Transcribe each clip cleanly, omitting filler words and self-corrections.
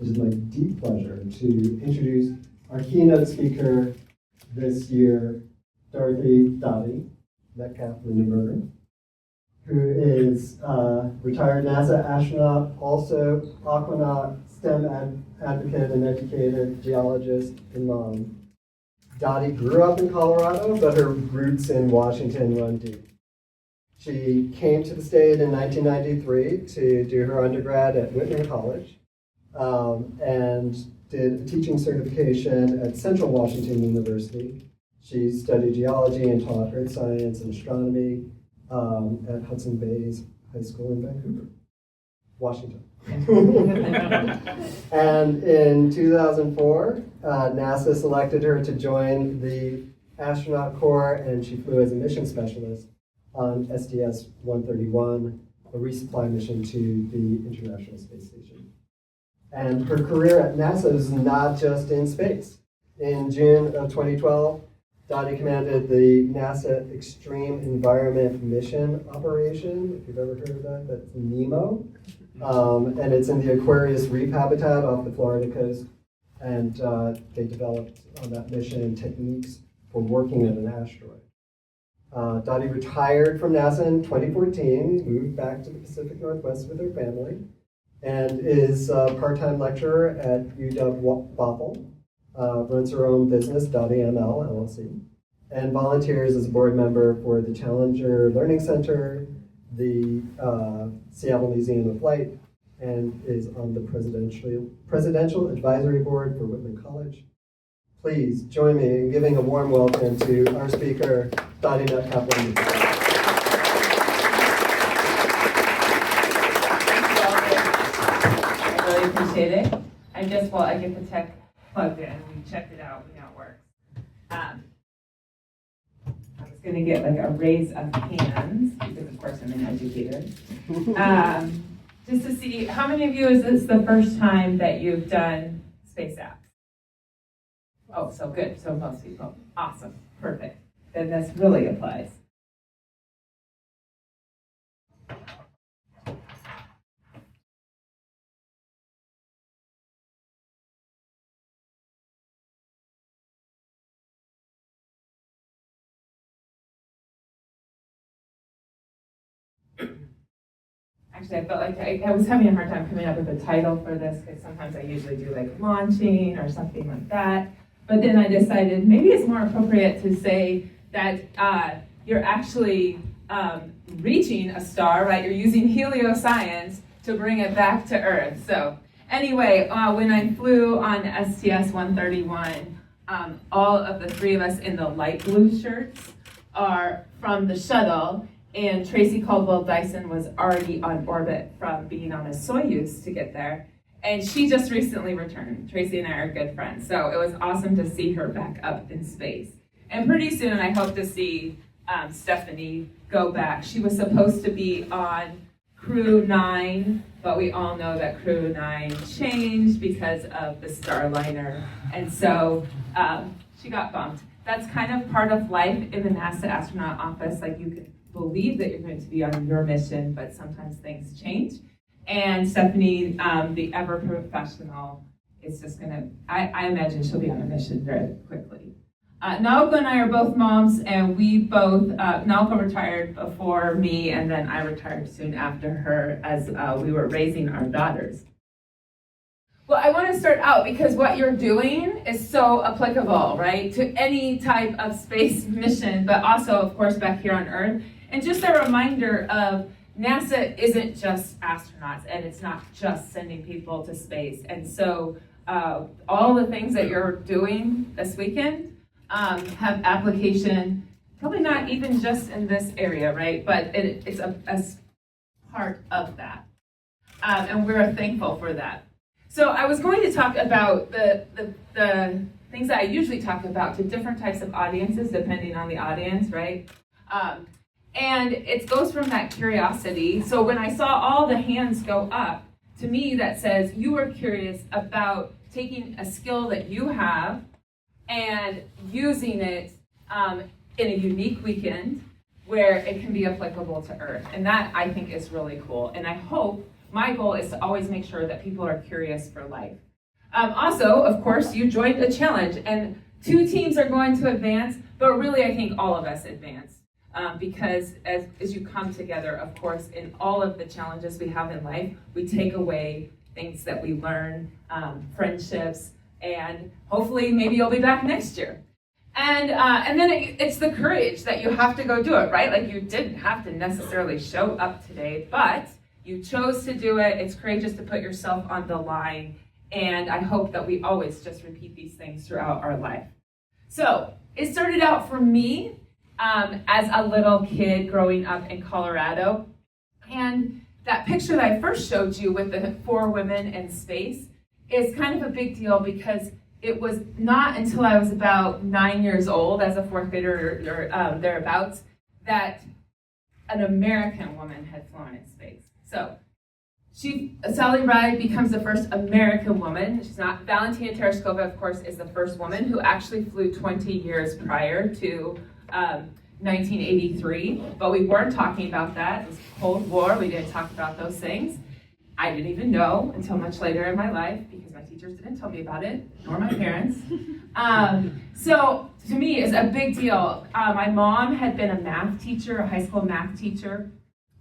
It is my deep pleasure to introduce our keynote speaker this year, Dorothy Metcalf-Lindenburger, who is a retired NASA astronaut, also Aquanaut, STEM advocate and educated geologist and mom. Dottie grew up in Colorado, but her roots in Washington run deep. She came to the state in 1993 to do her undergrad at Whitman College and did a teaching certification at Central Washington University. She studied geology and taught earth science and astronomy at Hudson Bay's High School in Vancouver, Washington. And in 2004, NASA selected her to join the astronaut corps, and she flew as a mission specialist on STS-131, a resupply mission to the International Space Station. And her career at NASA is not just in space. In June of 2012, Dottie commanded the NASA Extreme Environment Mission Operation, if you've ever heard of that, that's NEMO. And it's in the Aquarius Reef habitat off the Florida coast. And they developed on that mission techniques for working at an asteroid. Dottie retired from NASA in 2014, moved back to the Pacific Northwest with her family, and is a part-time lecturer at UW-Bothell, runs her own business, Dottie ML, LLC, and volunteers as a board member for the Challenger Learning Center, the Seattle Museum of Light, and is on the Presidential Advisory Board for Whitman College. Please join me in giving a warm welcome to our speaker, Dottie Metcalf-Lindenburger. I really appreciate it. I get the tech plugged in. We checked it out. We know it works. I was going to get like a raise of hands, because of course I'm an educator. Just to see, how many of you is this the first time that you've done space apps? Oh, so good. So most people. Awesome. Perfect. Then this really applies. Actually, I felt like I was having a hard time coming up with a title for this, because sometimes I usually do like launching or something like that. But then I decided maybe it's more appropriate to say that you're actually reaching a star, right? You're using helioscience to bring it back to Earth. So anyway, when I flew on STS-131, all of the three of us in the light blue shirts are from the shuttle, and Tracy Caldwell-Dyson was already on orbit from being on a Soyuz to get there. And she just recently returned. Tracy and I are good friends. So it was awesome to see her back up in space. And pretty soon I hope to see Stephanie go back. She was supposed to be on Crew 9, but we all know that Crew 9 changed because of the Starliner. And so she got bumped. That's kind of part of life in the NASA astronaut office. Like, you can believe that you're going to be on your mission, but sometimes things change. And Stephanie, the ever professional, is just going to, I imagine she'll be on a mission very quickly. Naoko and I are both moms, and we both, Naoko retired before me, and then I retired soon after her as we were raising our daughters. Well, I want to start out because what you're doing is so applicable, right, to any type of space mission, but also, of course, back here on Earth. And just a reminder of NASA isn't just astronauts, and it's not just sending people to space. And so all the things that you're doing this weekend have application, probably not even just in this area, right? But it's a part of that. And we're thankful for that. So I was going to talk about the things that I usually talk about to different types of audiences, depending on the audience, right? And it goes from that curiosity. So when I saw all the hands go up, to me that says you are curious about taking a skill that you have and using it in a unique weekend where it can be applicable to Earth. And that, I think, is really cool. And I hope, my goal is to always make sure that people are curious for life. Also, of course, you joined a challenge, and 2 teams are going to advance, but really I think all of us advance. Because as you come together, of course, in all of the challenges we have in life, we take away things that we learn, friendships, and hopefully maybe you'll be back next year. And then it's the courage that you have to go do it, right? Like you didn't have to necessarily show up today, but you chose to do it. It's courageous to put yourself on the line. And I hope that we always just repeat these things throughout our life. So it started out for me as a little kid growing up in Colorado. And that picture that I first showed you with the 4 women in space is kind of a big deal because it was not until I was about 9 years old, as a 4th grader or thereabouts, that an American woman had flown in space. So Sally Ride becomes the first American woman. She's not. Valentina Tereshkova, of course, is the first woman who actually flew 20 years prior to 1983. But we weren't talking about that. It was Cold War. We didn't talk about those things. I didn't even know until much later in my life because my teachers didn't tell me about it, nor my parents. So to me, it's a big deal. My mom had been a math teacher, a high school math teacher,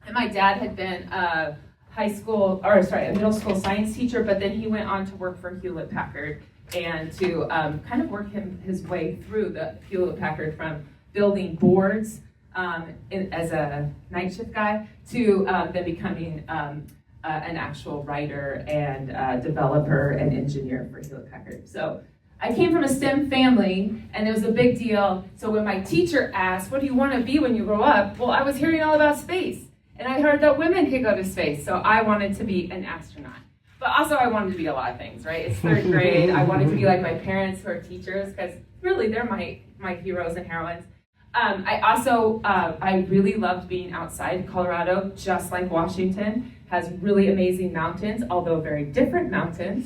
and my dad had been a middle school science teacher, but then he went on to work for Hewlett-Packard and to kind of work his way through the Hewlett-Packard from building boards as a night shift guy to then becoming an actual writer and developer and engineer for Hewlett-Packard. So I came from a STEM family, and it was a big deal. So when my teacher asked, what do you want to be when you grow up? Well, I was hearing all about space. And I heard that women could go to space, so I wanted to be an astronaut. But also I wanted to be a lot of things, right? It's 3rd grade. I wanted to be like my parents who are teachers, because really they're my heroes and heroines. I really loved being outside. Colorado, just like Washington, has really amazing mountains, although very different mountains.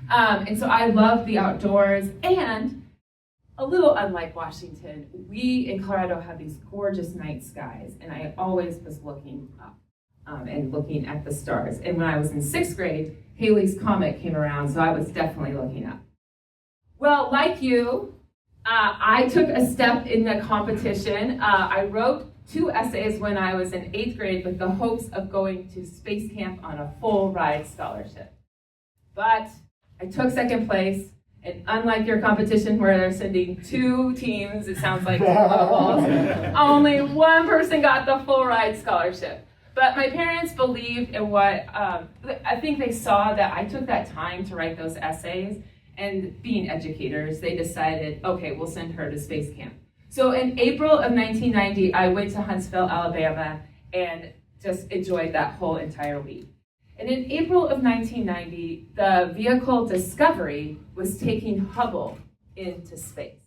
And so I love the outdoors, and a little unlike Washington, we in Colorado have these gorgeous night skies, and I always was looking up and looking at the stars. And when I was in 6th grade, Halley's Comet came around, so I was definitely looking up. Well, like you, I took a step in the competition. I wrote 2 essays when I was in 8th grade with the hopes of going to space camp on a full ride scholarship. But I took 2nd place. And unlike your competition where they're sending 2 teams, it sounds like only 1 person got the full ride scholarship. But my parents believed in what, I think they saw that I took that time to write those essays, and being educators, they decided, okay, we'll send her to space camp. So in April of 1990, I went to Huntsville, Alabama, and just enjoyed that whole entire week. And in April of 1990, the vehicle Discovery was taking Hubble into space.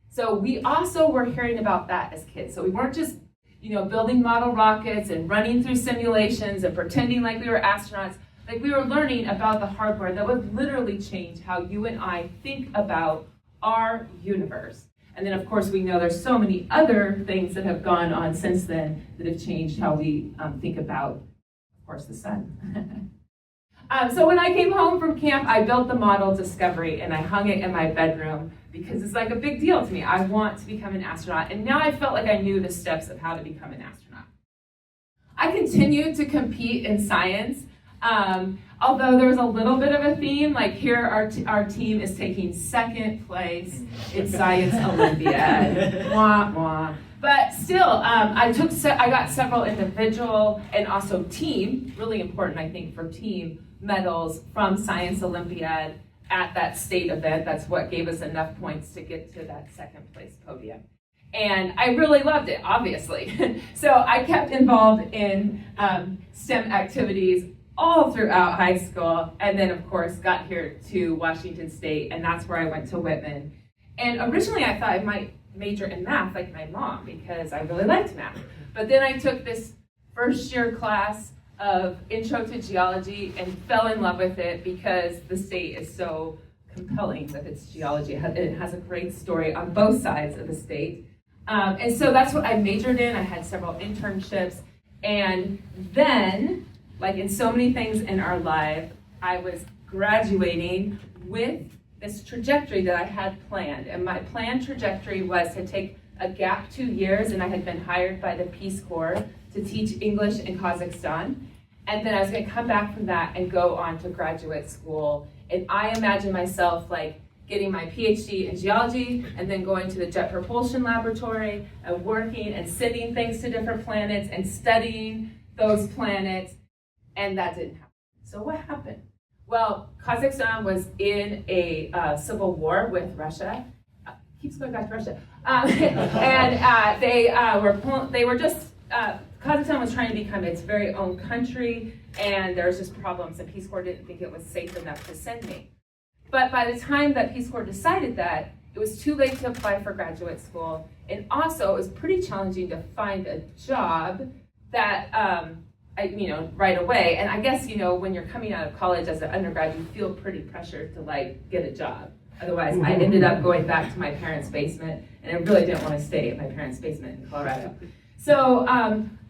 So we also were hearing about that as kids. So we weren't just, building model rockets and running through simulations and pretending like we were astronauts. Like we were learning about the hardware that would literally change how you and I think about our universe. And then, of course, we know there's so many other things that have gone on since then that have changed how we think about, of course, the sun. So when I came home from camp, I built the model Discovery, and I hung it in my bedroom because it's like a big deal to me. I want to become an astronaut, and now I felt like I knew the steps of how to become an astronaut. I continued to compete in science, although there was a little bit of a theme, like here our team is taking 2nd place in Science Olympiad. Wah, wah. But still, I got several individual and also team, really important I think for team, medals from Science Olympiad at that state event. That's what gave us enough points to get to that 2nd place podium. And I really loved it, obviously. So I kept involved in STEM activities all throughout high school, and then of course got here to Washington State, and that's where I went to Whitman. And originally I thought I might major in math like my mom because I really liked math. But then I took this 1st year class of Intro to Geology and fell in love with it because the state is so compelling with its geology. It has a great story on both sides of the state. And so that's what I majored in. I had several internships. And then, like in so many things in our life, I was graduating with this trajectory that I had planned. And my planned trajectory was to take a gap 2 years, and I had been hired by the Peace Corps to teach English in Kazakhstan. And then I was going to come back from that and go on to graduate school. And I imagined myself like getting my PhD in geology and then going to the Jet Propulsion Laboratory and working and sending things to different planets and studying those planets. And that didn't happen. So what happened? Well, Kazakhstan was in a civil war with Russia. Keeps going back to Russia. Kazakhstan was trying to become its very own country, and there was just problems, and Peace Corps didn't think it was safe enough to send me. But by the time that Peace Corps decided that, it was too late to apply for graduate school, and also it was pretty challenging to find a job that, right away. And I guess, when you're coming out of college as an undergrad, you feel pretty pressured to get a job. Otherwise, I ended up going back to my parents' basement, and I really didn't want to stay at my parents' basement in Colorado. So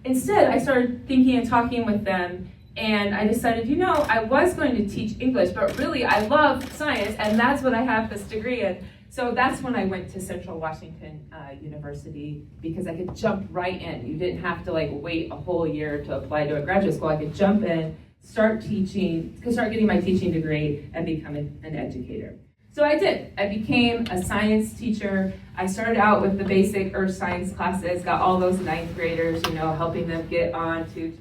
instead, I started thinking and talking with them, and I decided, I was going to teach English, but really I love science, and that's what I have this degree in. So that's when I went to Central Washington University, because I could jump right in. You didn't have to wait a whole year to apply to a graduate school. I could jump in, start getting my teaching degree, and become an educator. So I did. I became a science teacher. I started out with the basic earth science classes, got all those ninth graders, helping them get on to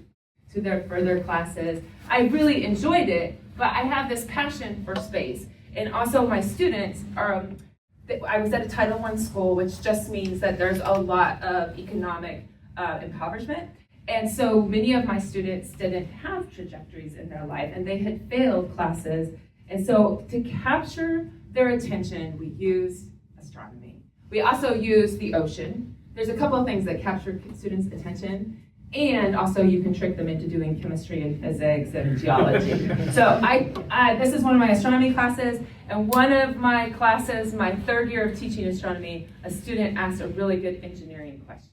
their further classes. I really enjoyed it, but I have this passion for space. And also my students I was at a Title I school, which just means that there's a lot of economic impoverishment. And so many of my students didn't have trajectories in their life, and they had failed classes. And so to capture their attention, we used astronomy. We also used the ocean. There's a couple of things that capture students' attention, and also you can trick them into doing chemistry and physics and geology. So this is one of my astronomy classes, and one of my classes, my third year of teaching astronomy, a student asked a really good engineering question.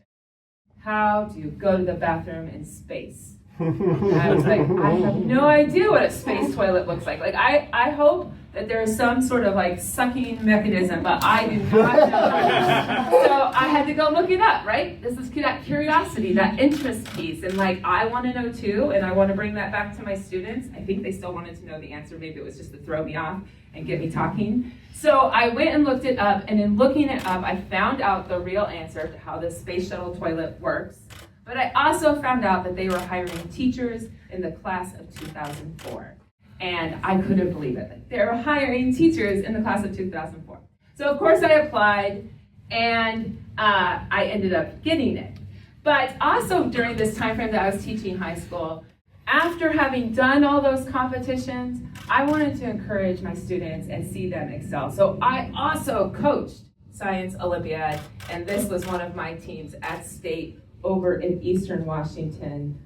How do you go to the bathroom in space? And I was like, I have no idea what a space toilet looks like. I hope that there is some sort of sucking mechanism, but I do not know. So I had to go look it up, right? This is that curiosity, that interest piece. And I want to know too, and I want to bring that back to my students. I think they still wanted to know the answer. Maybe it was just to throw me off and get me talking. So I went and looked it up, and in looking it up, I found out the real answer to how the space shuttle toilet works. But I also found out that they were hiring teachers in the class of 2004. And I couldn't believe it. They were hiring teachers in the class of 2004. So of course I applied, and I ended up getting it. But also during this time frame that I was teaching high school, after having done all those competitions, I wanted to encourage my students and see them excel. So I also coached Science Olympiad, and this was one of my teams at state over in Eastern Washington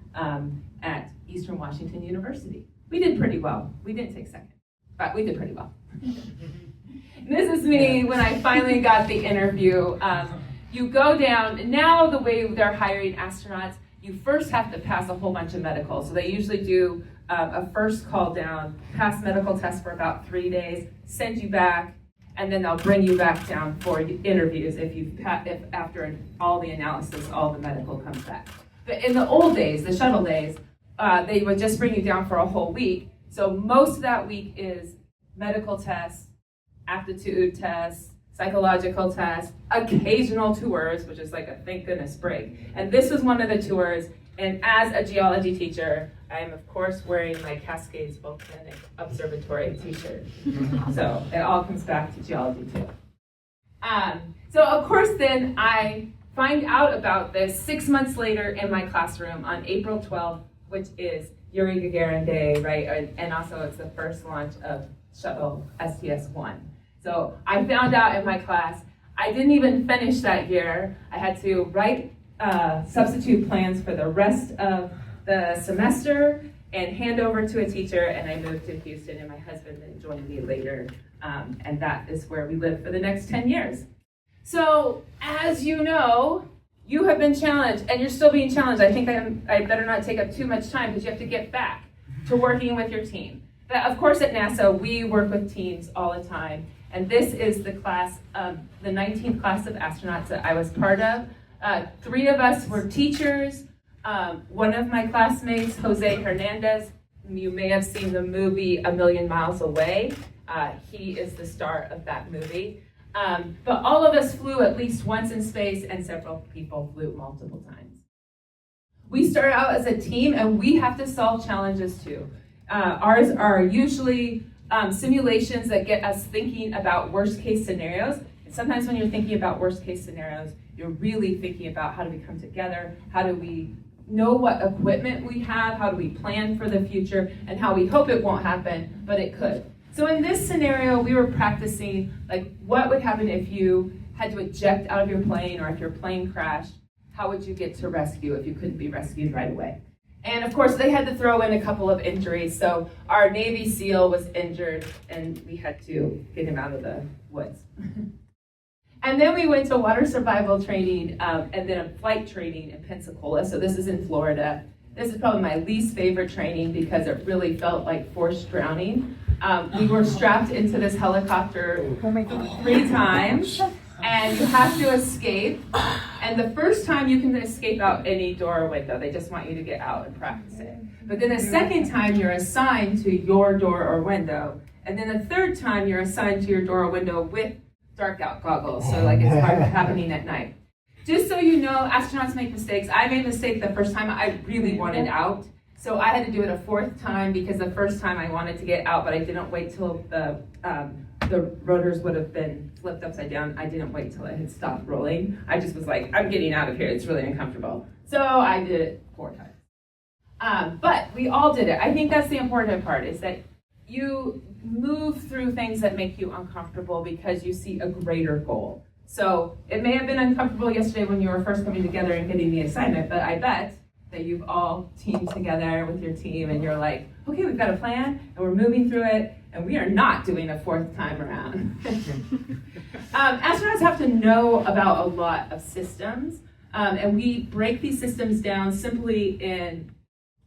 at Eastern Washington University. We did pretty well. We didn't take second, but we did pretty well. This is me when I finally got the interview. You go down, now the way they're hiring astronauts, you first have to pass a whole bunch of medicals. So they usually do a first call down, pass medical tests for about 3 days, send you back, and then they'll bring you back down for interviews if after all the analysis, all the medical comes back. But in the old days, the shuttle days, they would just bring you down for a whole week. So most of that week is medical tests, aptitude tests, psychological tests, occasional tours, which is like a thank goodness break. And this was one of the tours. And as a geology teacher, I am of course wearing my Cascades Volcanic Observatory t-shirt. So it all comes back to geology too. So of course then I find out about this 6 months later in my classroom on April 12th, which is Yuri Gagarin Day, right? And also it's the first launch of shuttle STS-1. So I found out in my class, I didn't even finish that year. I had to write substitute plans for the rest of the semester and hand over to a teacher, and I moved to Houston, and my husband then joined me later, and that is where we lived for the next 10 years. So, as you know, you have been challenged, and you're still being challenged. I think I better not take up too much time, because you have to get back to working with your team. But of course at NASA, we work with teams all the time. And this is the class, the 19th class of astronauts that I was part of. 3 of us were teachers. One of my classmates, Jose Hernandez, you may have seen the movie A Million Miles Away. He is the star of that movie. But all of us flew at least once in space, and several people flew multiple times. We start out as a team, and we have to solve challenges too. Ours are usually simulations that get us thinking about worst case scenarios. And sometimes when you're thinking about worst case scenarios, you're really thinking about how do we come together, how do we know what equipment we have, how do we plan for the future, and how we hope it won't happen, but it could. So in this scenario, we were practicing like what would happen if you had to eject out of your plane, or if your plane crashed, how would you get to rescue if you couldn't be rescued right away? And of course, they had to throw in a couple of injuries. So our Navy SEAL was injured, and we had to get him out of the woods. And then we went to water survival training, and then a flight training in Pensacola. So this is in Florida. This is probably my least favorite training because it really felt like forced drowning. We were strapped into this helicopter 3 times, and you have to escape. And the first time you can escape out any door or window. They just want you to get out and practice it. But then the second time you're assigned to your door or window. And then the third time you're assigned to your door or window with dark out goggles. So like it's happening at night. Just so you know, astronauts make mistakes. I made a mistake the first time. I really wanted out. So I had to do it a 4th time because the first time I wanted to get out, but I didn't wait till the rotors would have been flipped upside down. I didn't wait till it had stopped rolling. I just was like, I'm getting out of here. It's really uncomfortable. So I did it 4 times. But we all did it. I think that's the important part, is that you move through things that make you uncomfortable because you see a greater goal. So it may have been uncomfortable yesterday when you were first coming together and getting the assignment, but I bet that you've all teamed together with your team and you're like, okay, we've got a plan and we're moving through it, and we are not doing a 4th time around. Astronauts have to know about a lot of systems, and we break these systems down simply in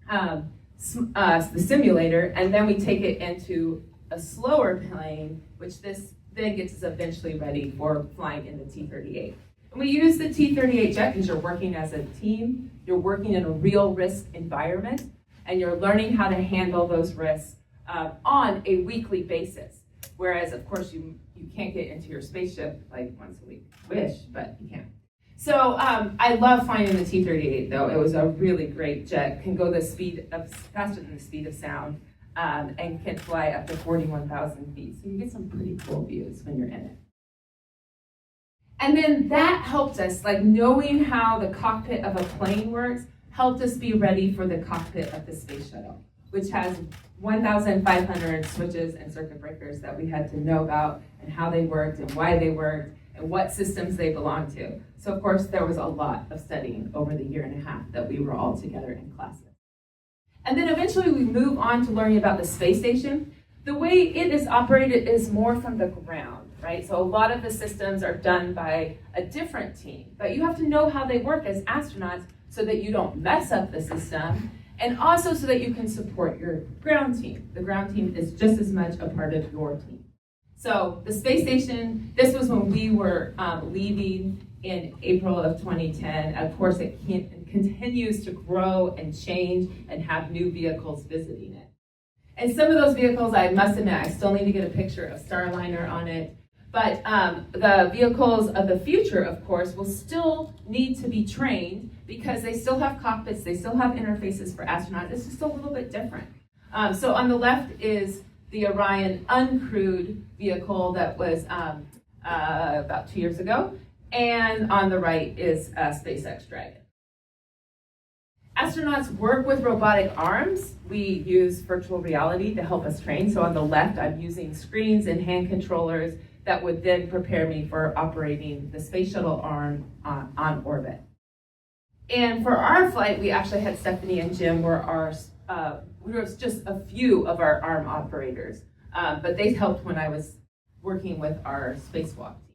the simulator, and then we take it into a slower plane, which this then gets us eventually ready for flying in the T-38. And we use the T-38 jet because you're working as a team, you're working in a real risk environment, and you're learning how to handle those risks on a weekly basis. Whereas, of course, you can't get into your spaceship like once a week. Wish, but you can't. So I love flying in the T-38, though. It was a really great jet. Can go the speed of faster than the speed of sound, and can fly up to 41,000 feet. So you get some pretty cool views when you're in it. And then that helped us, like knowing how the cockpit of a plane works, helped us be ready for the cockpit of the space shuttle, which has 1,500 switches and circuit breakers that we had to know about and how they worked and why they worked and what systems they belonged to. So of course, there was a lot of studying over the 1.5 years that we were all together in classes. And then eventually we move on to learning about the space station. The way it is operated is more from the ground, right? So a lot of the systems are done by a different team, but you have to know how they work as astronauts so that you don't mess up the system, and also so that you can support your ground team. The ground team is just as much a part of your team. So the space station, this was when we were leaving in April of 2010. Of course, it continues to grow and change and have new vehicles visiting it. And some of those vehicles, I must admit, I still need to get a picture of Starliner on it. But the vehicles of the future, of course, will still need to be trained because they still have cockpits, they still have interfaces for astronauts. It's just a little bit different. So on the left is the Orion uncrewed vehicle that was about 2 years ago. And on the right is SpaceX Dragon. Astronauts work with robotic arms. We use virtual reality to help us train. So on the left, I'm using screens and hand controllers that would then prepare me for operating the space shuttle arm on orbit. And for our flight, we actually had Stephanie and Jim we were just a few of our arm operators, but they helped when I was working with our spacewalk team.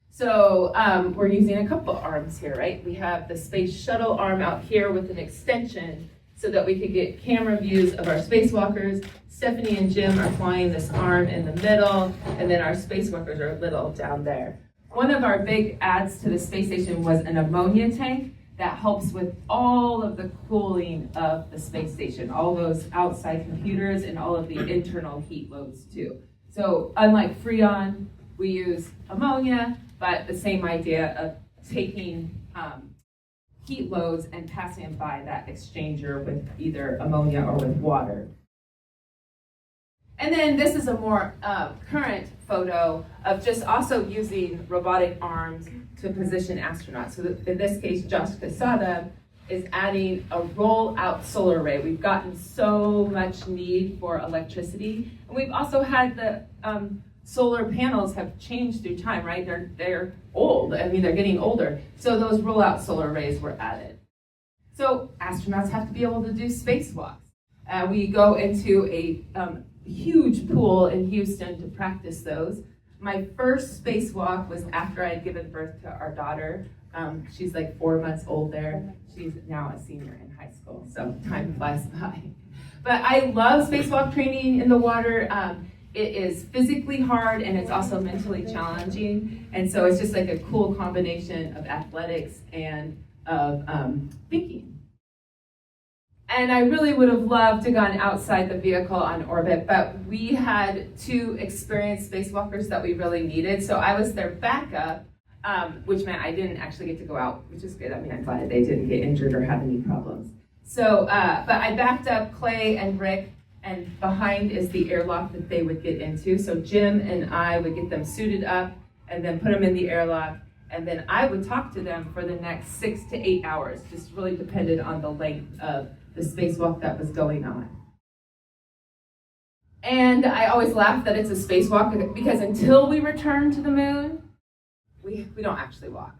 So we're using a couple arms here, right? We have the space shuttle arm out here with an extension so that we could get camera views of our spacewalkers. Stephanie and Jim are flying this arm in the middle, and then our spacewalkers are little down there. One of our big adds to the space station was an ammonia tank that helps with all of the cooling of the space station, all those outside computers and all of the internal heat loads too. So unlike Freon, we use ammonia, but the same idea of taking heat loads and passing them by that exchanger with either ammonia or with water. And then this is a more current photo of just also using robotic arms to position astronauts. So in this case, Josh Quesada is adding a roll-out solar array. We've gotten so much need for electricity, and we've also had the solar panels have changed through time, right? They're old. I mean, they're getting older. So those roll-out solar arrays were added. So astronauts have to be able to do spacewalks. We go into a huge pool in Houston to practice those. My first spacewalk was after I had given birth to our daughter. She's like 4 months old there. She's now a senior in high school, so time flies by. But I love spacewalk training in the water. It is physically hard and it's also mentally challenging. And so it's just like a cool combination of athletics and of thinking. And I really would have loved to gone outside the vehicle on orbit, but we had 2 experienced spacewalkers that we really needed. So I was their backup, which meant I didn't actually get to go out, which is good. I mean, I'm glad they didn't get injured or have any problems. So, but I backed up Clay and Rick, and behind is the airlock that they would get into. So Jim and I would get them suited up and then put them in the airlock. And then I would talk to them for the next 6 to 8 hours, just really depended on the length of the spacewalk that was going on. And I always laugh that it's a spacewalk because until we return to the moon, we don't actually walk.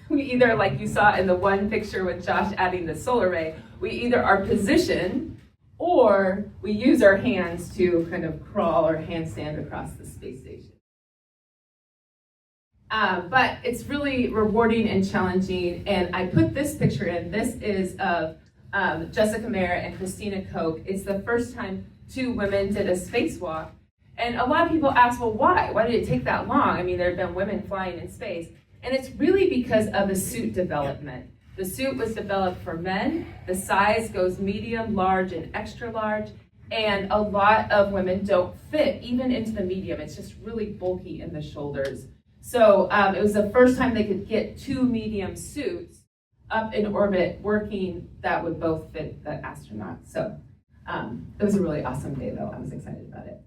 We either, like you saw in the one picture with Josh adding the solar array, we either are positioned or we use our hands to kind of crawl or handstand across the space station. But it's really rewarding and challenging, and I put this picture in. This is of Jessica Mayer and Christina Koch. It's the first time 2 women did a spacewalk, and a lot of people ask, well, why? Why did it take that long? I mean, there have been women flying in space, and it's really because of the suit development. The suit was developed for men. The size goes medium, large, and extra large, and a lot of women don't fit even into the medium. It's just really bulky in the shoulders. So it was the first time they could get 2 medium suits up in orbit working that would both fit the astronauts. So it was a really awesome day, though. I was excited about it.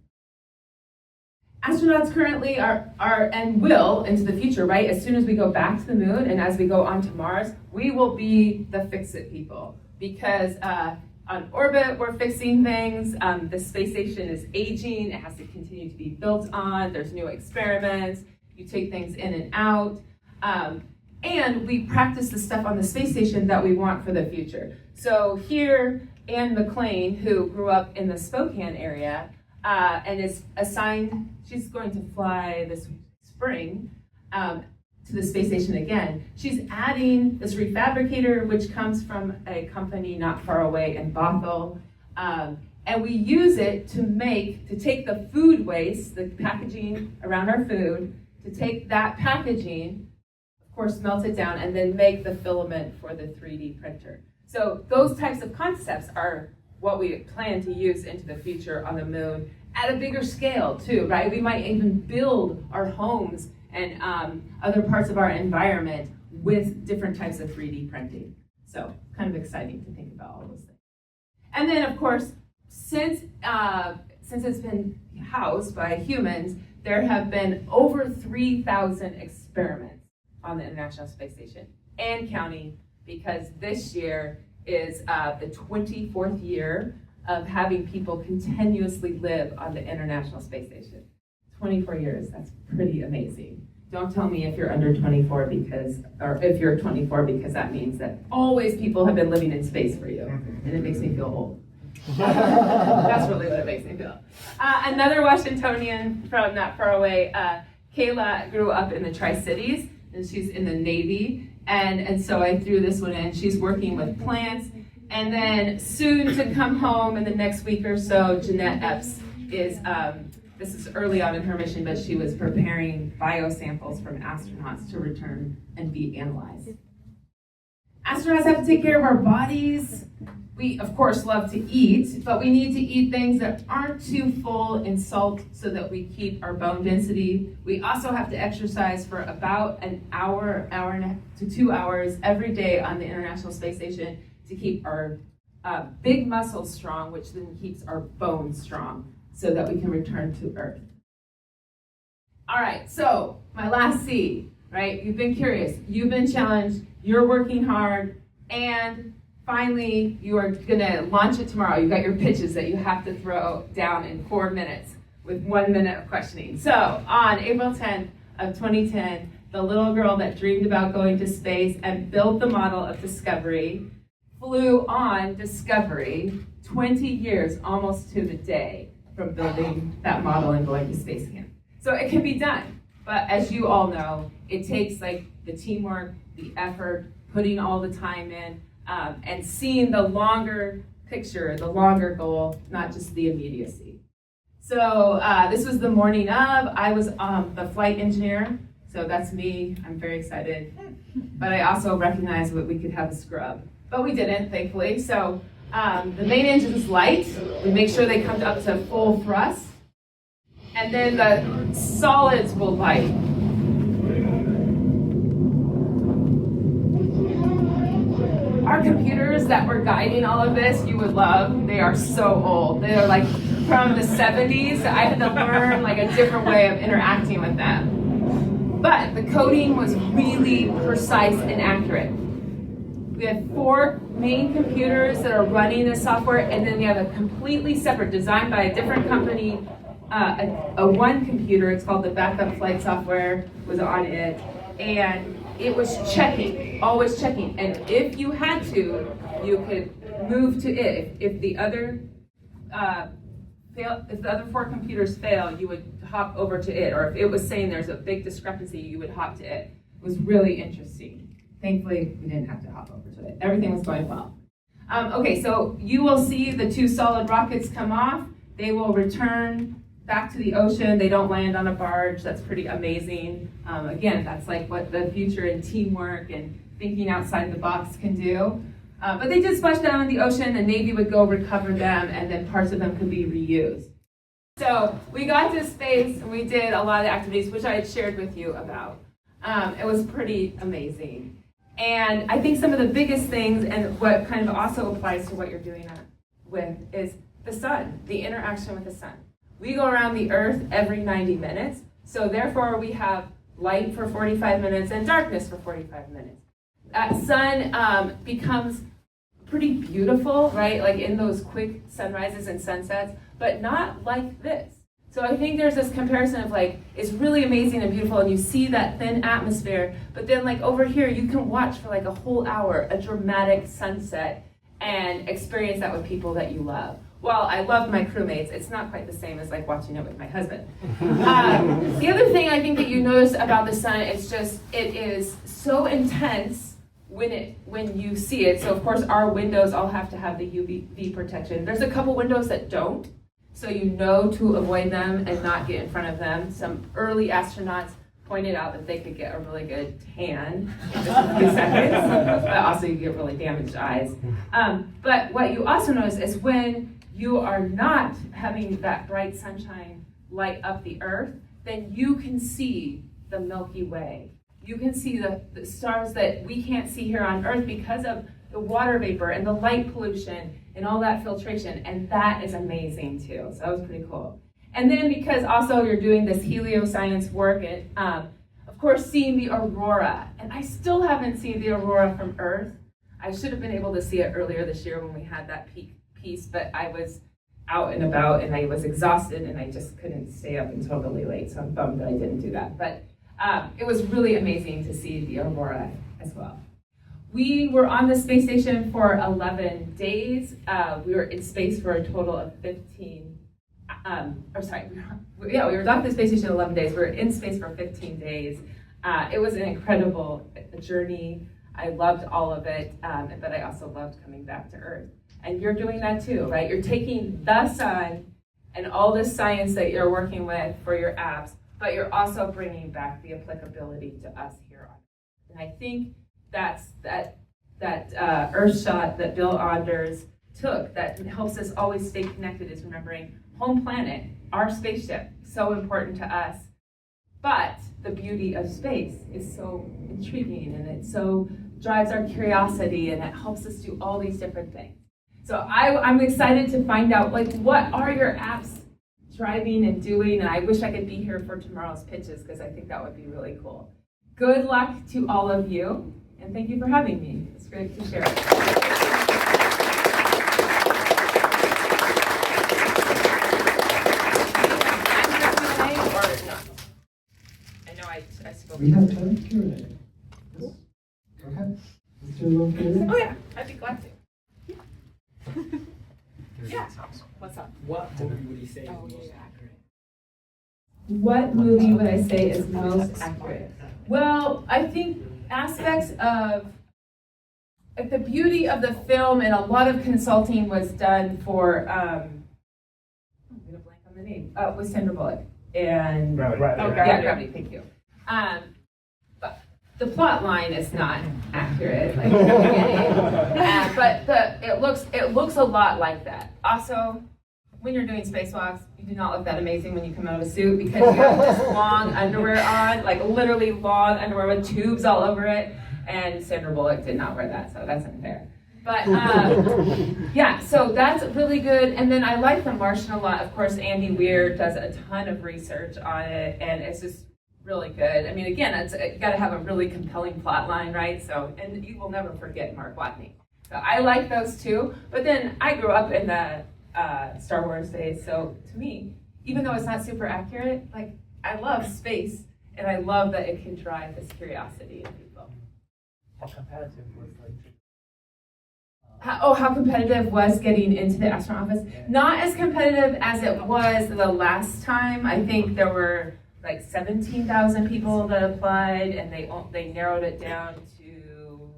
Astronauts currently are and will into the future, right? As soon as we go back to the moon and as we go on to Mars, we will be the fix-it people, because on orbit we're fixing things. The space station is aging. It has to continue to be built on. There's new experiments. You take things in and out. And we practice the stuff on the space station that we want for the future. So here, Anne McLean, who grew up in the Spokane area, and is assigned, she's going to fly this spring to the space station again. She's adding this refabricator, which comes from a company not far away in Bothell. And we use it to take the food waste, the packaging around our food, to take that packaging, of course, melt it down, and then make the filament for the 3D printer. So those types of concepts are what we plan to use into the future on the moon at a bigger scale too, right? We might even build our homes and other parts of our environment with different types of 3D printing. So kind of exciting to think about all those things. And then of course, since it's been housed by humans, there have been over 3,000 experiments on the International Space Station and counting, because this year is the 24th year of having people continuously live on the International Space Station. 24 years, that's pretty amazing. Don't tell me if you're under 24 or if you're 24, because that means that always people have been living in space for you, and it makes me feel old. That's really what it makes me feel. Another Washingtonian from not far away, Kayla, grew up in the Tri-Cities, and she's in the Navy, and so I threw this one in. She's working with plants And then soon to come home in the next week or so, Jeanette Epps is, this is early on in her mission, but she was preparing biosamples from astronauts to return and be analyzed. Astronauts have to take care of our bodies. We, of course, love to eat, but we need to eat things that aren't too full in salt so that we keep our bone density. We also have to exercise for about an hour, hour and a half to 2 hours every day on the International Space Station to keep our big muscles strong, which then keeps our bones strong so that we can return to Earth. All right, so my last C, right? You've been curious, you've been challenged, you're working hard, and finally, you are gonna launch it tomorrow. You've got your pitches that you have to throw down in 4 minutes with 1 minute of questioning. So on April 10th of 2010, the little girl that dreamed about going to space and built the model of Discovery flew on Discovery 20 years, almost to the day, from building that model and going to space again. So it can be done, but as you all know, it takes like the teamwork, the effort, putting all the time in, and seeing the longer picture, the longer goal, not just the immediacy. So this was the morning of. I was the flight engineer, so that's me. I'm very excited. But I also recognized that we could have a scrub. But we didn't, thankfully. So the main engine's light. We make sure they come up to full thrust. And then the solids will light. Our computers that were guiding all of this, you would love. They are so old. They're like from the 70s. I had to learn like a different way of interacting with them. But the coding was really precise and accurate. We have 4 main computers that are running this software, and then we have a completely separate, designed by a different company, a one computer. It's called the backup flight software, was on it, and it was checking, always checking. And if you had to, you could move to it. If the other if the other 4 computers fail, you would hop over to it. Or if it was saying there's a big discrepancy, you would hop to it. It was really interesting. Thankfully, we didn't have to hop over to it. Everything was going well. Okay, so you will see the 2 solid rockets come off. They will return back to the ocean. They don't land on a barge. That's pretty amazing. Again, that's like what the future in teamwork and thinking outside the box can do. But they did splash down in the ocean. The Navy would go recover them, and then parts of them could be reused. So we got to space, and we did a lot of activities, which I had shared with you about. It was pretty amazing. And I think some of the biggest things, and what kind of also applies to what you're doing with, is the sun, the interaction with the sun. We go around the Earth every 90 minutes, so therefore we have light for 45 minutes and darkness for 45 minutes. That sun becomes pretty beautiful, right? Like in those quick sunrises and sunsets, but not like this. So I think there's this comparison of like, it's really amazing and beautiful, and you see that thin atmosphere, but then like over here, you can watch for like a whole hour, a dramatic sunset, and experience that with people that you love. While I love my crewmates, it's not quite the same as like watching it with my husband. The other thing I think that you notice about the sun is just, it is so intense when you see it. So of course our windows all have to have the UV protection. There's a couple windows that don't, so you know to avoid them and not get in front of them. Some early astronauts pointed out that they could get a really good tan in just a few seconds, but also you get really damaged eyes. But what you also notice is when you are not having that bright sunshine light up the Earth, then you can see the Milky Way. You can see the stars that we can't see here on Earth because of the water vapor and the light pollution and all that filtration, and that is amazing too. So that was pretty cool. And then because also you're doing this helioscience work, and of course seeing the aurora, and I still haven't seen the aurora from Earth. I should have been able to see it earlier this year when we had that piece, but I was out and about and I was exhausted and I just couldn't stay up until really late, so I'm bummed that I didn't do that. But it was really amazing to see the aurora as well. We were on the space station for 11 days. We were in space for a total of 15, we were on the space station 11 days. We were in space for 15 days. It was an incredible journey. I loved all of it, but I also loved coming back to Earth. And you're doing that too, right? You're taking the sun and all this science that you're working with for your apps, but you're also bringing back the applicability to us here on Earth. And I think that's that Earth shot that Bill Anders took that helps us always stay connected is remembering home planet, our spaceship, so important to us. But the beauty of space is so intriguing, and it so drives our curiosity, and it helps us do all these different things. So I'm excited to find out, like, what are your apps driving and doing? And I wish I could be here for tomorrow's pitches because I think that would be really cool. Good luck to all of you, and thank you for having me. It's great to share it. We have time for Q&A. Yes? Okay. Let's do a little Q&A. Oh yeah, I'd be glad to. Yeah. What's up? What movie would you say is most accurate? What movie would I say is most accurate? Well, I think aspects of the beauty of the film, and a lot of consulting was done for, I'm going to blank on the name, with Sandra Bullock. And Gravity. Yeah, Gravity, thank you. But the plot line is not accurate, like, but it looks a lot like that. Also, when you're doing spacewalks, you do not look that amazing when you come out of a suit because you have this long underwear on, like literally long underwear with tubes all over it. And Sandra Bullock did not wear that, so that's unfair. But yeah, so that's really good. And then I like The Martian a lot. Of course, Andy Weir does a ton of research on it, and it's just really good. I mean, again, you got to have a really compelling plot line, right? So, and you will never forget Mark Watney. So I like those two. But then I grew up in the Star Wars days, so to me, even though it's not super accurate, like I love space, and I love that it can drive this curiosity in people. How competitive was How competitive was getting into the astronaut office? Not as competitive as it was the last time. I think there were like 17,000 people that applied, and they narrowed it down to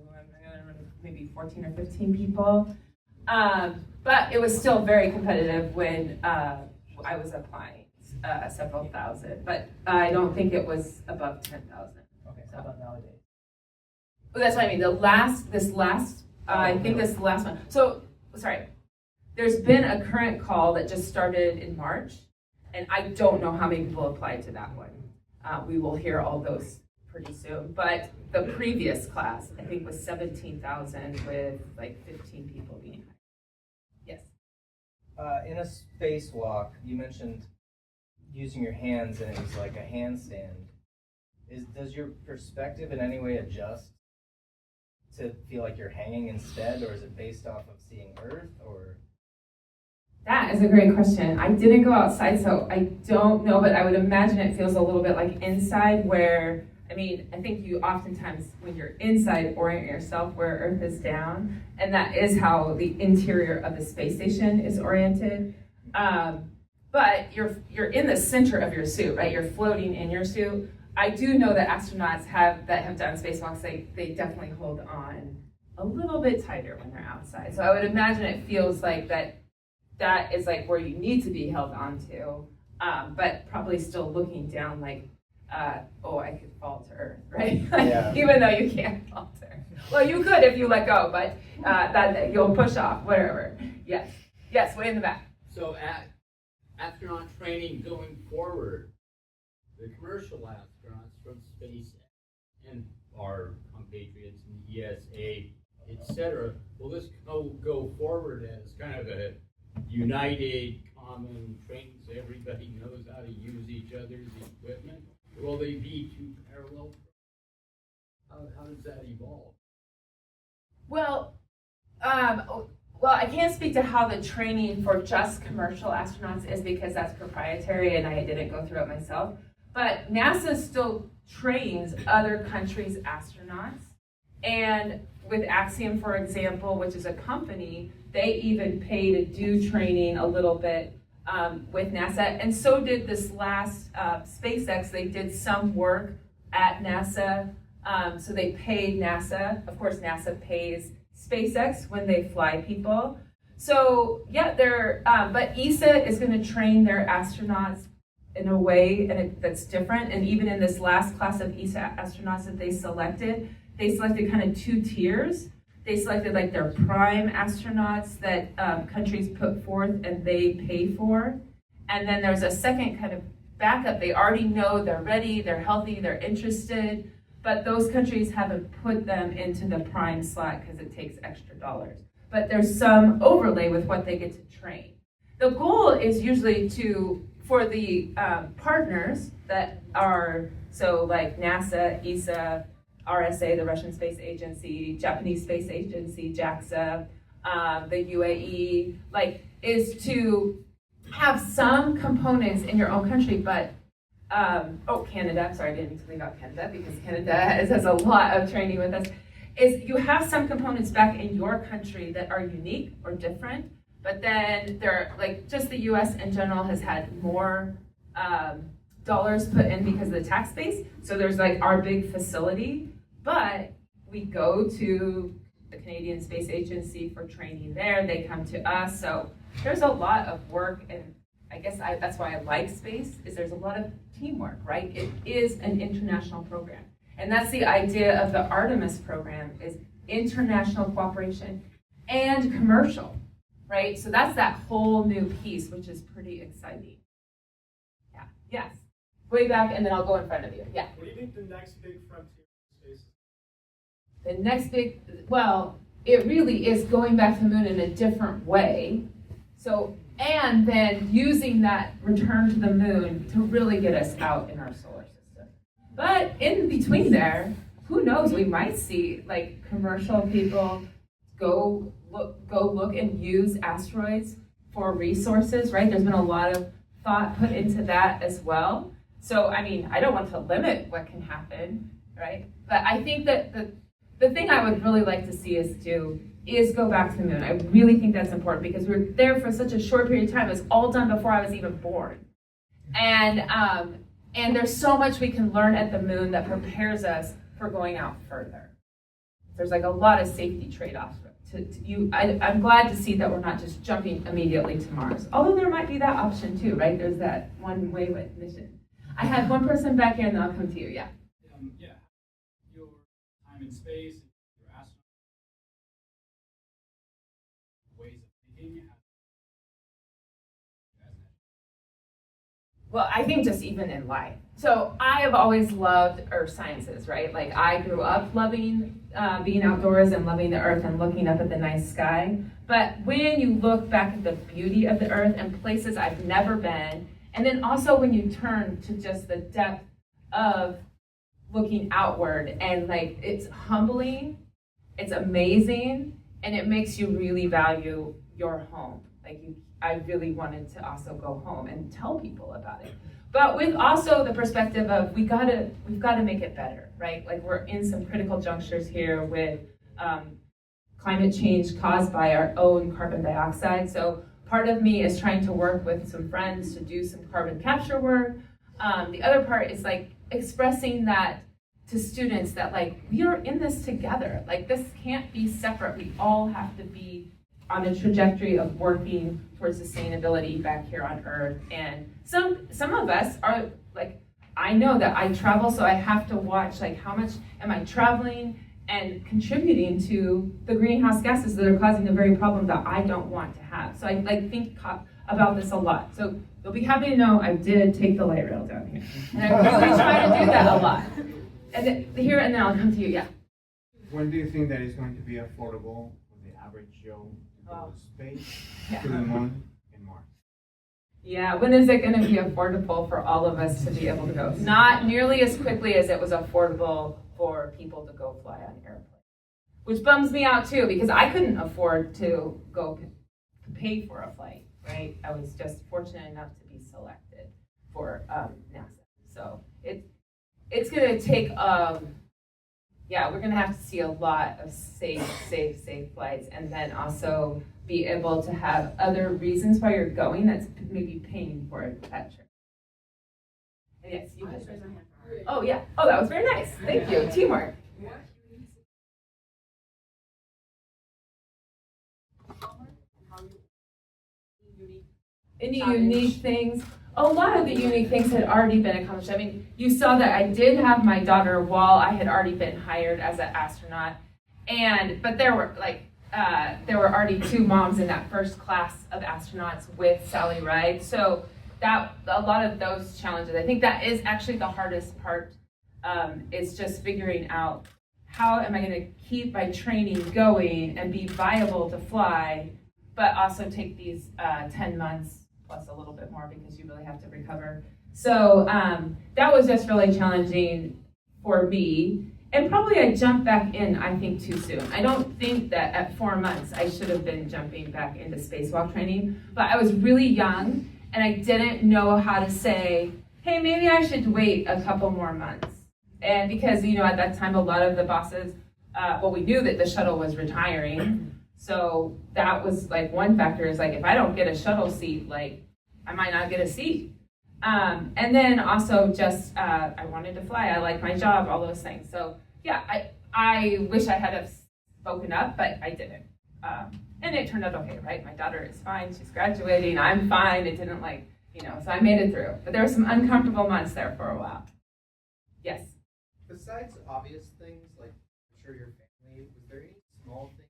maybe 14 or 15 people. But it was still very competitive when I was applying, several thousand. But I don't think it was above 10,000. Okay, how about nowadays? That's what I mean. I think this is the last one. So, sorry. There's been a current call that just started in March, and I don't know how many people applied to that one. We will hear all those pretty soon. But the previous class, I think, was 17,000 with like 15 people being hired. Yes? In a spacewalk, you mentioned using your hands, and it was like a handstand. Does your perspective in any way adjust to feel like you're hanging instead, or is it based off of seeing Earth, or? That is a great question. I didn't go outside, so I don't know, but I would imagine it feels a little bit like inside where, I mean, I think you oftentimes, when you're inside, orient yourself where Earth is down, and that is how the interior of the space station is oriented. But you're in the center of your suit, right? You're floating in your suit. I do know that astronauts that have done spacewalks, they definitely hold on a little bit tighter when they're outside. So I would imagine it feels like that is like where you need to be held on to, but probably still looking down like, I could fall to Earth, right? Yeah. Even though you can't fall to Earth. Well, you could if you let go, but that you'll push off, whatever. Yes, way in the back. So astronaut training going forward, the commercial astronauts from SpaceX and our compatriots in the ESA, etc., will this go forward as kind of a united, common training so everybody knows how to use each other's equipment? Or will they be two parallel? How does that evolve? Well, I can't speak to how the training for just commercial astronauts is because that's proprietary and I didn't go through it myself. But NASA still trains other countries' astronauts. And with Axiom, for example, which is a company, they even pay to do training a little bit with NASA. And so did this last SpaceX. They did some work at NASA So they pay NASA. Of course, NASA pays SpaceX when they fly people. So yeah, but ESA is going to train their astronauts in a way that's different. And even in this last class of ESA astronauts that they selected kind of two tiers. They selected like their prime astronauts that countries put forth and they pay for. And then there's a second kind of backup. They already know they're ready, they're healthy, they're interested, but those countries haven't put them into the prime slot because it takes extra dollars. But there's some overlay with what they get to train. The goal is usually for the partners that are, so like NASA, ESA, RSA, the Russian Space Agency, Japanese Space Agency, JAXA, the UAE, is to have some components in your own country, but, Canada, I'm sorry, I didn't mean to leave out Canada, because Canada has a lot of training with us, is you have some components back in your country that are unique or different, but then just the US in general has had more dollars put in because of the tax base, so there's our big facility, but we go to the Canadian Space Agency for training there, they come to us, so there's a lot of work, and I guess that's why I like space, is there's a lot of teamwork, right? It is an international program, and that's the idea of the Artemis program, is international cooperation and commercial, right? So that's that whole new piece, which is pretty exciting. Yeah, yes. Way back, and then I'll go in front of you, yeah. What do you think the next big frontier in space is? The next it really is going back to the moon in a different way. So, and then using that return to the moon to really get us out in our solar system. But in between there, who knows, we might see commercial people go look and use asteroids for resources, right? There's been a lot of thought put into that as well. So, I don't want to limit what can happen, right? But I think that the thing I would really like to see us do is go back to the moon. I really think that's important because we were there for such a short period of time. It was all done before I was even born. And there's so much we can learn at the moon that prepares us for going out further. There's a lot of safety trade-offs. I'm glad to see that we're not just jumping immediately to Mars. Although there might be that option too, right? There's that one-way mission. I had one person back here and then I'll come to you, yeah. Your time in space, your astronaut, ways of thinking. Well, I think just even in life. So I have always loved earth sciences, right? I grew up loving being outdoors and loving the earth and looking up at the night sky. But when you look back at the beauty of the earth and places I've never been, and then also when you turn to just the depth of looking outward and it's humbling, it's amazing, and it makes you really value your home. I really wanted to also go home and tell people about it. But with also the perspective of we've got to make it better, right? We're in some critical junctures here with climate change caused by our own carbon dioxide. So part of me is trying to work with some friends to do some carbon capture work. The other part is expressing that to students that we are in this together. This can't be separate. We all have to be on a trajectory of working towards sustainability back here on Earth. And some of us are I know that I travel, so I have to watch how much am I traveling and contributing to the greenhouse gases that are causing the very problem that I don't want to have. So I think about this a lot. So you'll be happy to know I did take the light rail down here. And I really try to do that a lot. And then I'll come to you, yeah. When do you think that is going to be affordable for the average Joe to go to space, to the moon, and Mars? Yeah, when is it going to be affordable for all of us to be able to go? Not nearly as quickly as it was affordable for people to go fly on airplanes. Which bums me out too, because I couldn't afford to go pay for a flight, right? I was just fortunate enough to be selected for NASA. So it's going to take, we're going to have to see a lot of safe flights, and then also be able to have other reasons why you're going that's maybe paying for that trip. Yes, you guys raise your hand. Oh, yeah. Oh, that was very nice. Thank you. Teamwork. Any unique things? A lot of the unique things had already been accomplished. I mean, you saw that I did have my daughter while I had already been hired as an astronaut, but there were already 2 moms in that first class of astronauts with Sally Ride. So that a lot of those challenges, I think that is actually the hardest part. Is just figuring out how am I going to keep my training going and be viable to fly, but also take these 10 months plus a little bit more because you really have to recover. So that was just really challenging for me. And probably I jumped back in, I think, too soon. I don't think that at 4 months I should have been jumping back into spacewalk training, but I was really young and I didn't know how to say, hey, maybe I should wait a couple more months. And because, at that time, a lot of the bosses, we knew that the shuttle was retiring. So that was like one factor is like, if I don't get a shuttle seat, like I might not get a seat. And then also just, I wanted to fly. I like my job, all those things. So yeah, I wish I had have spoken up, but I didn't. And it turned out okay, right? My daughter is fine. She's graduating. I'm fine. It didn't so I made it through. But there were some uncomfortable months there for a while. Yes. Besides obvious things, like I'm sure your family, was there any small things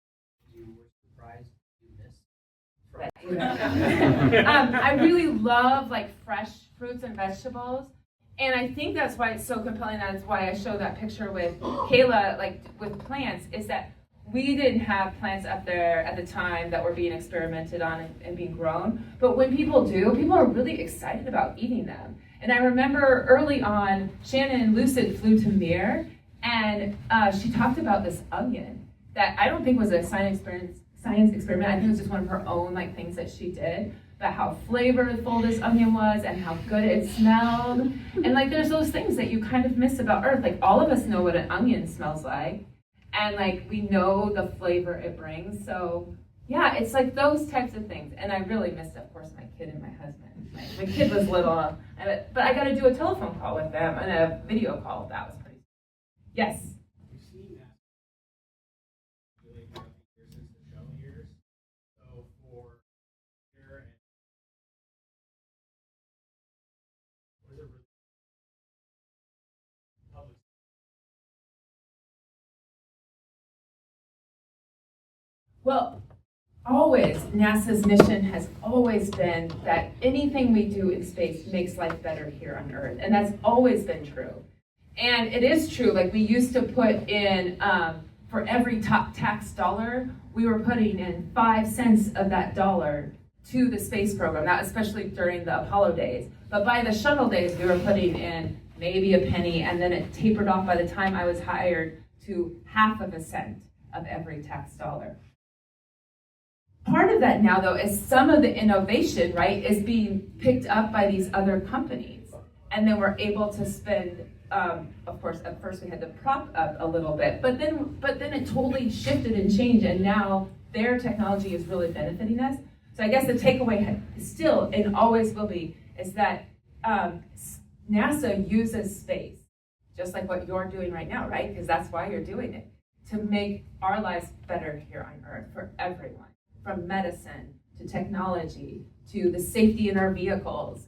you were surprised you missed? I really love fresh fruits and vegetables, and I think that's why it's so compelling. That's why I show that picture with Kayla, with plants, is that we didn't have plants up there at the time that were being experimented on and being grown. But when people do, people are really excited about eating them. And I remember early on, Shannon Lucid flew to Mir, and she talked about this onion that I don't think was a science experiment. I think it was just one of her own things that she did, about how flavorful this onion was and how good it smelled. And there's those things that you kind of miss about Earth. All of us know what an onion smells like, and we know the flavor it brings. So yeah, it's those types of things. And I really missed, of course, my kid and my husband. My kid was little, but I got to do a telephone call with them and a video call. That was pretty. Yes. We've seen that really kind of years since the shuttle years. So for here and was it really public? Well, always, NASA's mission has always been that anything we do in space makes life better here on Earth, and that's always been true. And it is true, we used to put in, for every top tax dollar, we were putting in 5 cents of that dollar to the space program, not especially during the Apollo days. But by the shuttle days, we were putting in maybe a penny, and then it tapered off by the time I was hired to 1/2 cent of every tax dollar. Part of that now, though, is some of the innovation, right, is being picked up by these other companies. And then we're able to spend, of course, at first we had to prop up a little bit, but then it totally shifted and changed, and now their technology is really benefiting us. So I guess the takeaway still, and always will be, is that NASA uses space, just like what you're doing right now, right? Because that's why you're doing it, to make our lives better here on Earth for everyone. From medicine to technology to the safety in our vehicles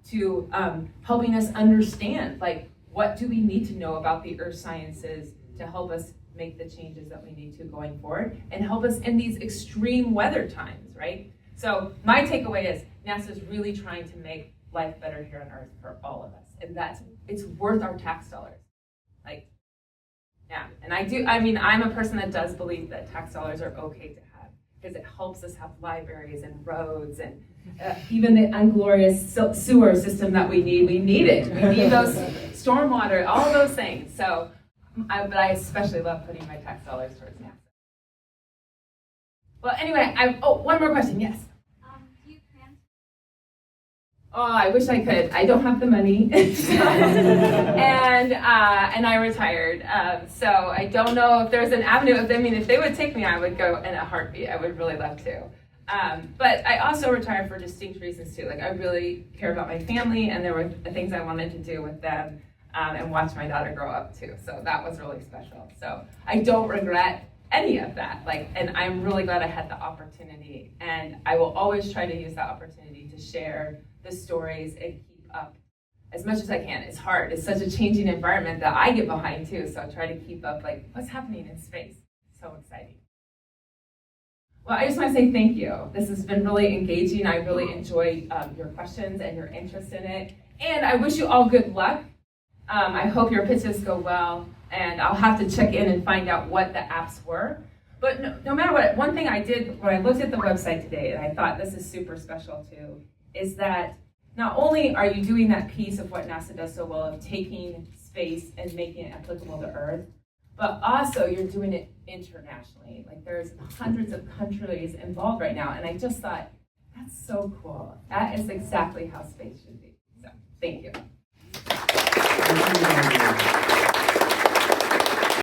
to helping us understand what do we need to know about the earth sciences to help us make the changes that we need to going forward and help us in these extreme weather times, right? So my takeaway is NASA's really trying to make life better here on Earth for all of us, and it's worth our tax dollars. Yeah, and I'm a person that does believe that tax dollars are okay to have, because it helps us have libraries and roads and even the unglorious sewer system that we need. We need it. We need those stormwater, all those things. So, but I especially love putting my tax dollars towards NASA. Well, anyway, one more question. Yes. Do you plan? Oh, I wish I could. I don't have the money, and I retired. So I don't know if there's an avenue. If they would take me, I would go in a heartbeat. I would really love to. But I also retired for distinct reasons too. I really care about my family, and there were things I wanted to do with them. and watch my daughter grow up too. So that was really special. So I don't regret any of that. And I'm really glad I had the opportunity. And I will always try to use that opportunity to share the stories and keep up as much as I can. It's hard. It's such a changing environment that I get behind too. So I try to keep up what's happening in space. So exciting. Well, I just want to say thank you. This has been really engaging. I really enjoy your questions and your interest in it. And I wish you all good luck. I hope your pitches go well. And I'll have to check in and find out what the apps were. But no matter what, one thing I did when I looked at the website today, and I thought this is super special too, is that not only are you doing that piece of what NASA does so well of taking space and making it applicable to Earth, but also you're doing it internationally. There's hundreds of countries involved right now, and I just thought, that's so cool. That is exactly how space should be. So, thank you. Thank you.